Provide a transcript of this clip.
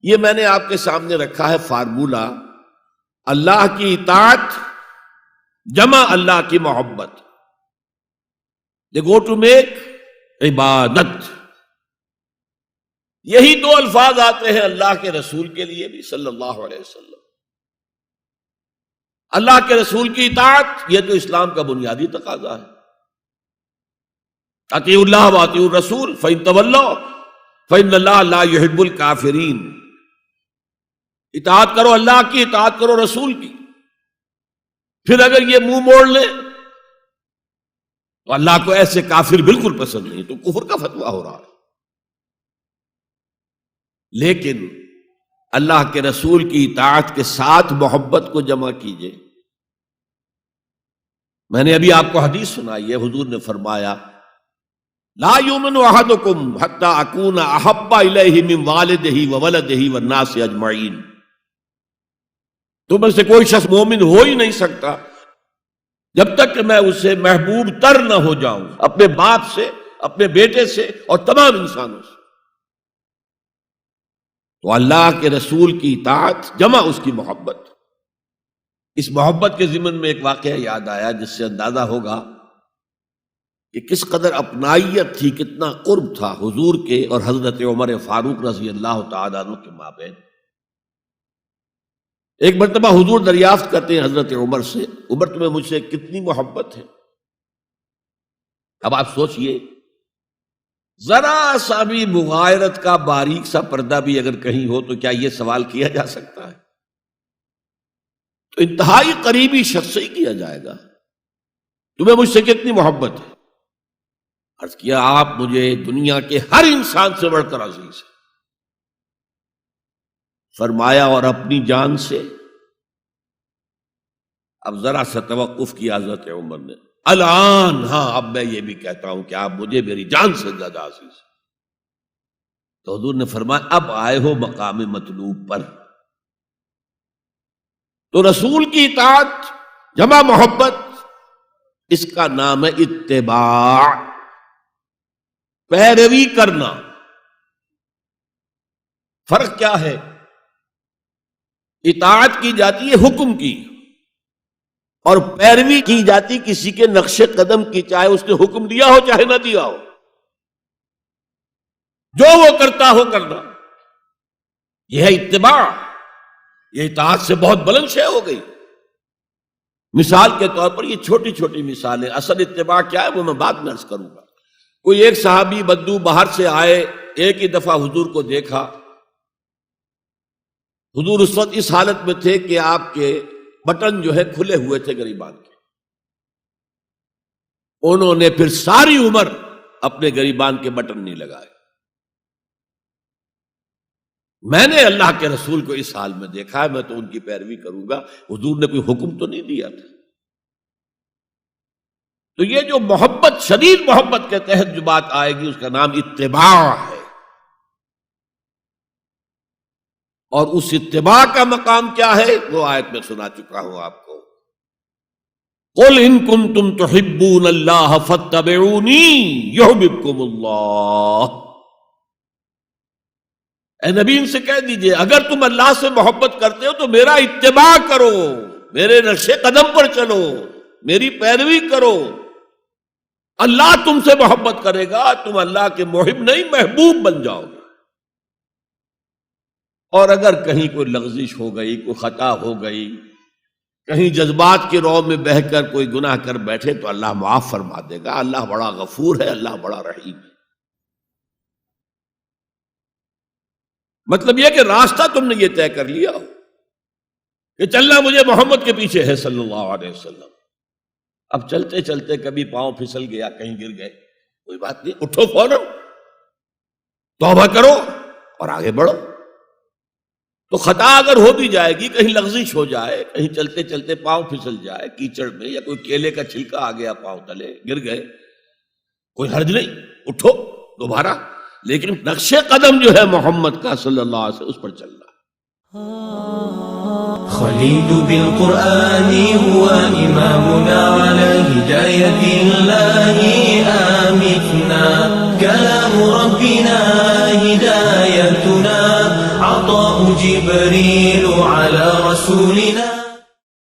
یہ میں نے آپ کے سامنے رکھا ہے فارمولہ، اللہ کی اطاعت جمع اللہ کی محبت. دے گو ٹو میک عبادت. یہی دو الفاظ آتے ہیں اللہ کے رسول کے لیے بھی صلی اللہ علیہ وسلم. اللہ کے رسول کی اطاعت یہ تو اسلام کا بنیادی تقاضا ہے. اطیعوا اللہ واطیعوا الرسول فإن تولوا فإن اللہ لا يحب الکافرین. اطاعت کرو اللہ کی، اطاعت کرو رسول کی. پھر اگر یہ منہ موڑ لیں تو اللہ کو ایسے کافر بالکل پسند نہیں، تو کفر کا فتویٰ ہو رہا ہے. لیکن اللہ کے رسول کی اطاعت کے ساتھ محبت کو جمع کیجئے. میں نے ابھی آپ کو حدیث سنائی ہے، حضور نے فرمایا لا یؤمن احدکم حتی اکون احب الیہ من والدہ وولدہ والناس اجمعین. تم میں سے کوئی شخص مومن ہو ہی نہیں سکتا جب تک کہ میں اسے محبوب تر نہ ہو جاؤں، اپنے باپ سے، اپنے بیٹے سے اور تمام انسانوں سے. تو اللہ کے رسول کی اطاعت جمع اس کی محبت. اس محبت کے ضمن میں ایک واقعہ یاد آیا جس سے اندازہ ہوگا کہ کس قدر اپنائیت تھی، کتنا قرب تھا حضور کے اور حضرت عمر فاروق رضی اللہ تعالیٰ عنہ کے مابین. ایک مرتبہ حضور دریافت کرتے ہیں حضرت عمر سے، عمر تمہیں مجھ سے کتنی محبت ہے؟ اب آپ سوچئے، ذرا سا بھی مغایرت کا باریک سا پردہ بھی اگر کہیں ہو تو کیا یہ سوال کیا جا سکتا ہے؟ تو انتہائی قریبی شخص سے ہی کیا جائے گا، تمہیں مجھ سے کتنی محبت ہے؟ عرض کیا آپ مجھے دنیا کے ہر انسان سے بڑھ کر عزیز ہیں. فرمایا اور اپنی جان سے؟ اب ذرا سا توقف کیا حضرت عمر نے. الان ہاں، اب میں یہ بھی کہتا ہوں کہ آپ مجھے میری جان سے زیادہ عزیز ہیں. تو حضور نے فرمایا اب آئے ہو مقام مطلوب پر. تو رسول کی اطاعت جمع محبت، اس کا نام ہے اتباع، پیروی کرنا. فرق کیا ہے؟ اطاعت کی جاتی ہے حکم کی، اور پیروی کی جاتی کسی کے نقش قدم کی، چاہے اس نے حکم دیا ہو چاہے نہ دیا ہو، جو وہ کرتا ہو کرنا. یہ ہے اتباع. یہ اطاعت سے بہت بلند شے ہو گئی. مثال کے طور پر یہ چھوٹی چھوٹی مثالیں، اصل اتباع کیا ہے وہ میں بعد میں عرض کروں گا. کوئی ایک صحابی بدو باہر سے آئے، ایک ہی دفعہ حضور کو دیکھا. حضور اس وقت اس حالت میں تھے کہ آپ کے بٹن جو ہے کھلے ہوئے تھے گریبان کے. انہوں نے پھر ساری عمر اپنے گریبان کے بٹن نہیں لگائے. میں نے اللہ کے رسول کو اس حال میں دیکھا ہے، میں تو ان کی پیروی کروں گا. حضور نے کوئی حکم تو نہیں دیا تھا. تو یہ جو محبت، شدید محبت کے تحت جو بات آئے گی، اس کا نام اتباع ہے. اور اس اتباع کا مقام کیا ہے وہ آیت میں سنا چکا ہوں آپ کو. قُلْ إِن كُنتُمْ تُحِبُّونَ اللَّهَ فَاتَّبِعُونِي يُحْبِبْكُمُ اللَّهُ. اے نبی ان سے کہہ دیجئے اگر تم اللہ سے محبت کرتے ہو تو میرا اتباع کرو، میرے نقش قدم پر چلو، میری پیروی کرو. اللہ تم سے محبت کرے گا، تم اللہ کے محب نہیں محبوب بن جاؤ گے. اور اگر کہیں کوئی لغزش ہو گئی، کوئی خطا ہو گئی، کہیں جذبات کے رو میں بہہ کر کوئی گناہ کر بیٹھے تو اللہ معاف فرما دے گا. اللہ بڑا غفور ہے، اللہ بڑا رحیم ہے. مطلب یہ کہ راستہ تم نے یہ طے کر لیا ہو کہ چلنا مجھے محمد کے پیچھے ہے صلی اللہ علیہ وسلم. اب چلتے چلتے کبھی پاؤں پھسل گیا، کہیں گر گئے، کوئی بات نہیں، اٹھو فوراً، توبہ کرو اور آگے بڑھو. تو خطا اگر ہو بھی جائے گی، کہیں لغزش ہو جائے، کہیں چلتے چلتے پاؤں پھسل جائے کیچڑ میں، یا کوئی کیلے کا چھلکا آ گیا پاؤں تلے، گر گئے، کوئی حرج نہیں، اٹھو دوبارہ. لیکن نقش قدم جو ہے محمد کا صلی اللہ علیہ وسلم، اس پر چلنا. خليل بالقرآن هو إمامنا على هداية الله آمتنا كلام ربنا هدايتنا العطاء جبريل على رسولنا.